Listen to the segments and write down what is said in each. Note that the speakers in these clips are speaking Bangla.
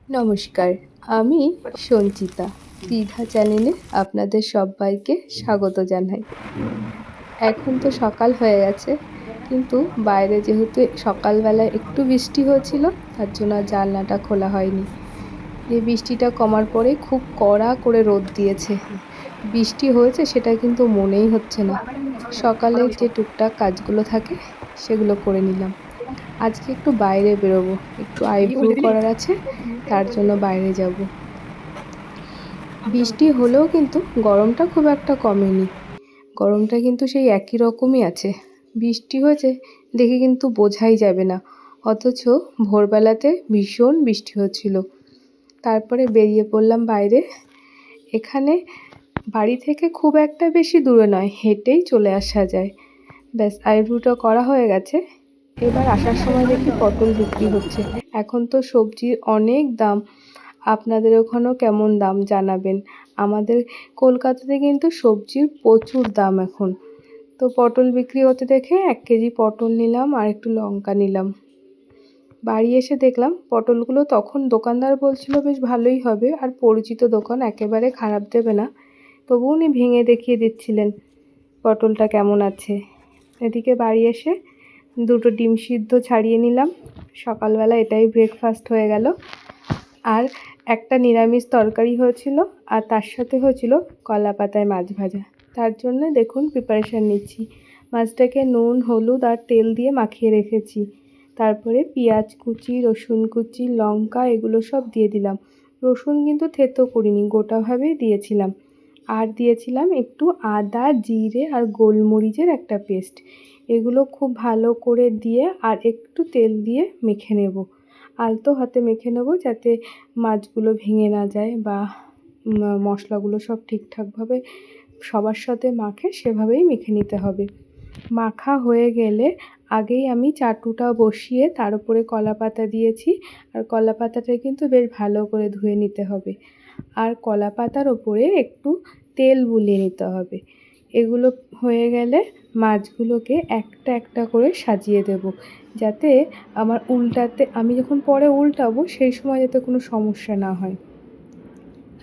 নমস্কার, আমি সঞ্চিতা। দ্বিধা চ্যানেলে আপনাদের সবাইকে স্বাগত জানাই। এখন তো সকাল হয়ে গেছে, কিন্তু বাইরে যেহেতু সকালবেলায় একটু বৃষ্টি হয়েছিল, তার জন্য আর জানলাটা খোলা হয়নি। এই বৃষ্টিটা কমার পরে খুব কড়া করে রোদ দিয়েছে। বৃষ্টি হয়েছে সেটা কিন্তু মনেই হচ্ছে না। সকালের যে টুকটাক কাজগুলো থাকে সেগুলো করে নিলাম। আজকে একটু বাইরে বেরোবো, একটু আইব্রো করার আছে, তার জন্য বাইরে যাব। বৃষ্টি হলেও কিন্তু গরমটা খুব একটা কমেনি। গরমটা কিন্তু সেই একই রকমই আছে। বৃষ্টি হয়েছে দেখে কিন্তু বোঝাই যাবে না, অথচ ভোরবেলাতে ভীষণ বৃষ্টি হচ্ছিল। তারপরে বেরিয়ে পড়লাম বাইরে। এখানে বাড়ি থেকে খুব একটা বেশি দূরে নয়, হেঁটেই চলে আসা যায়। ব্যাস, আইব্রোটা করা হয়ে গেছে। এবার আসার সময় দেখি পটল বিক্রি হচ্ছে। এখন তো সবজির অনেক দাম। আপনাদের ওখানেও কেমন দাম জানাবেন। আমাদের কলকাতাতে কিন্তু সবজির প্রচুর দাম এখন। তো পটল বিক্রি হতে দেখে 1 কেজি পটল নিলাম আর একটু লঙ্কা নিলাম। বাড়ি এসে দেখলাম পটলগুলো তখন দোকানদার বলছিল বেশ ভালোই হবে, আর পরিচিত দোকান, একেবারে খারাপ দেবে না। তবু উনি ভেঙে দেখিয়ে দিচ্ছিলেন পটলটা কেমন আছে। এদিকে বাড়ি এসে 2টো ডিম সিদ্ধ ছাড়িয়ে নিলাম। সকালবেলা এটাই ব্রেকফাস্ট হয়ে গেল। আর একটা নিরামিষ তরকারি হয়েছিল, আর তার সাথে হয়েছিল কলা পাতায় মাছ ভাজা। তার জন্য দেখুন প্রিপারেশান নিচ্ছি। মাছটাকে নুন, হলুদ আর তেল দিয়ে মাখিয়ে রেখেছি। তারপরে পেঁয়াজ কুচি, রসুন কুচি, লঙ্কা এগুলো সব দিয়ে দিলাম। রসুন কিন্তু থেতো করিনি, গোটাভাবেই দিয়েছিলাম। আর দিয়েছিলাম একটু আদা, জিরে আর গোলমরিচের একটা পেস্ট। এগুলো খুব ভালো করে দিয়ে আর একটু তেল দিয়ে মেখে নেব। আলতো হাতে মেখে নেব, যাতে মাছগুলো ভেঙে না যায় বা মশলাগুলো সব ঠিকঠাকভাবে সবার সাথে মাখে, সেভাবেই মেখে নিতে হবে। মাখা হয়ে গেলে আগেই আমি চাটুটা বসিয়ে তার উপরে কলা পাতা দিয়েছি। আর কলা পাতাটা কিন্তু বেশ ভালো করে ধুয়ে নিতে হবে। আর কলা পাতার ওপরে একটু তেল বুলিয়ে নিতে হবে। এগুলো হয়ে গেলে মাছগুলোকে একটা একটা করে সাজিয়ে দেব, যাতে আমার আমি যখন পরে উল্টাবো সেই সময় যাতে কোনো সমস্যা না হয়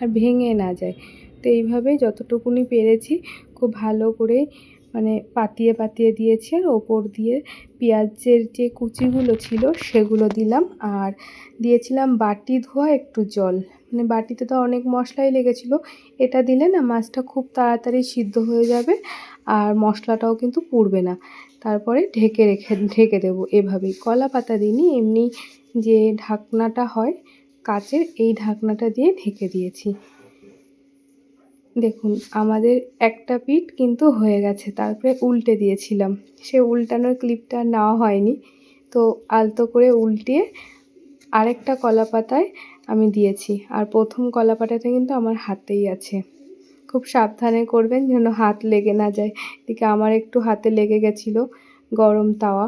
আর ভেঙে না যায়। তো এইভাবেই যতটুকুনি পেরেছি খুব ভালো করে পাতিয়ে পাতিয়ে দিয়েছি। আর ওপর দিয়ে পেঁয়াজের যে কুচিগুলো ছিল সেগুলো দিলাম, আর দিয়েছিলাম বাটি ধোয়া একটু জল। বাটিতে তো অনেক মশলাই লেগেছিলো, এটা দিলে না মাছটা খুব তাড়াতাড়ি সিদ্ধ হয়ে যাবে আর মশলাটাও কিন্তু পুড়বে না। তারপরে ঢেকে দেবো এভাবেই। কলা পাতা দিইনি, এমনি যে ঢাকনাটা হয় কাচের, এই ঢাকনাটা দিয়ে ঢেকে দিয়েছি। দেখুন আমাদের একটা পিঠ কিন্তু হয়ে গেছে, তারপরে উল্টে দিয়েছিলাম। সে উল্টানোর ক্লিপটা নেওয়া হয়নি, তো আলতো করে উল্টিয়ে আরেকটা কলা পাতায় আমি দিয়েছি। আর প্রথম কলা পাতাটা কিন্তু আমার হাতেই আছে। খুব সাবধানে করবেন যেন হাত লেগে না যায়। এদিকে আমার একটু হাতে লেগে গেছিলো, গরম তাওয়া।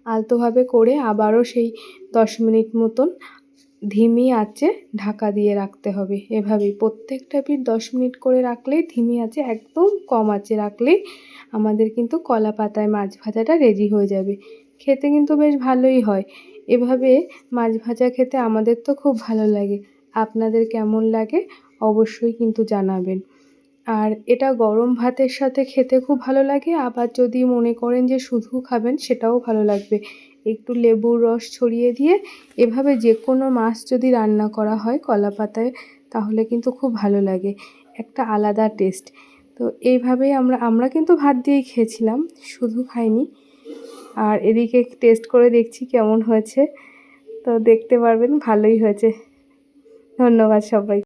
আলতোভাবে করে আবারও সেই 10 মিনিট মতন ধিমি আঁচে ঢাকা দিয়ে রাখতে হবে। এভাবেই প্রত্যেকটা পিঠ 10 মিনিট করে রাখলেই, ধিমি আঁচে একদম কম আঁচে রাখলেই আমাদের কিন্তু কলা পাতায় মাছ ভাজাটা রেডি হয়ে যাবে। খেতে কিন্তু বেশ ভালোই হয়। এভাবে মাছ ভাজা খেতে আমাদের তো খুব ভালো লাগে। আপনাদের কেমন লাগে অবশ্যই কিন্তু জানাবেন। আর এটা গরম ভাতের সাথে খেতে খুব ভালো লাগে, আবার যদি মনে করেন যে শুধু খাবেন সেটাও ভালো লাগবে। একটু লেবুর রস ছড়িয়ে দিয়ে এভাবে যে কোনো মাছ যদি রান্না করা হয় কলা পাতায়, তাহলে কিন্তু খুব ভালো লাগে, একটা আলাদা টেস্ট। তো এইভাবেই আমরা কিন্তু ভাত দিয়েই খেয়েছিলাম, শুধু খাইনি। আর এদিকে টেস্ট করে দেখছি কেমন হয়েছে, তো দেখতে পারবেন ভালোই হয়েছে। ধন্যবাদ সবাই।